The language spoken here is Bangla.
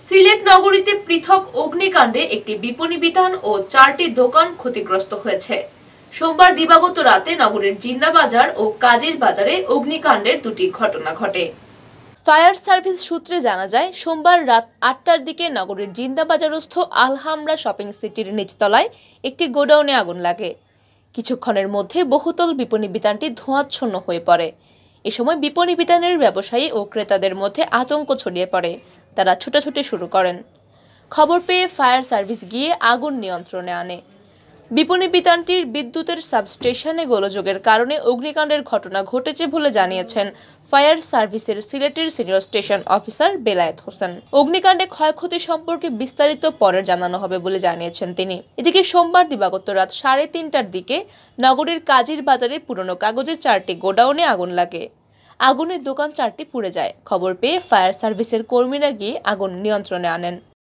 সিলেট নগরীতে পৃথক অগ্নিকাণ্ডে একটি বিপণী বিতান ও 4টি দোকান ক্ষতিগ্রস্ত হয়েছে। সোমবার দিবাগত রাতে নগরীর জিন্দা বাজার ও কাজীর বাজারে অগ্নিকাণ্ডের দুটি ঘটনা ঘটে। ফায়ার সার্ভিস সূত্রে জানা যায়, সোমবার রাত 8টার দিকে নগরীর জিন্দা বাজারস্থ আলহামরা শপিং সিটির নিচতলায় একটি গোডাউনে আগুন লাগে। কিছুক্ষণের মধ্যে বহুতল বিপণী বিতানটি ধোঁয়াচ্ছন্ন হয়ে পড়ে। এ সময় বিপণী বিতানের ব্যবসায়ী ও ক্রেতাদের মধ্যে আতঙ্ক ছড়িয়ে পড়ে। তারা ছুটাছুটি শুরু করেন। খবর পেয়ে ফায়ার সার্ভিস গিয়ে আগুন নিয়ন্ত্রণে আনে। বিপণী বিতানটির বিদ্যুতের সাবস্টেশনে গোলযোগের কারণে অগ্নিকাণ্ডের ঘটনা ঘটেছে বলে জানিয়েছেন ফায়ার সার্ভিসের সিলেটের senior station officer Belayet Hossain. অগ্নিকাণ্ডে ক্ষয়ক্ষতি সম্পর্কে বিস্তারিত পরে জানানো হবে বলে জানিয়েছেন তিনি। এদিকে সোমবার দিবাগত রাত 3:30টার দিকে নগরীর কাজীর বাজারে পুরনো কাগজের 4টি গোডাউনে আগুন লাগে। আগুনের দোকান 4টি পুড়ে যায়। খবর পেয়ে ফায়ার সার্ভিসের কর্মীরা গিয়ে আগুন নিয়ন্ত্রণে আনেন।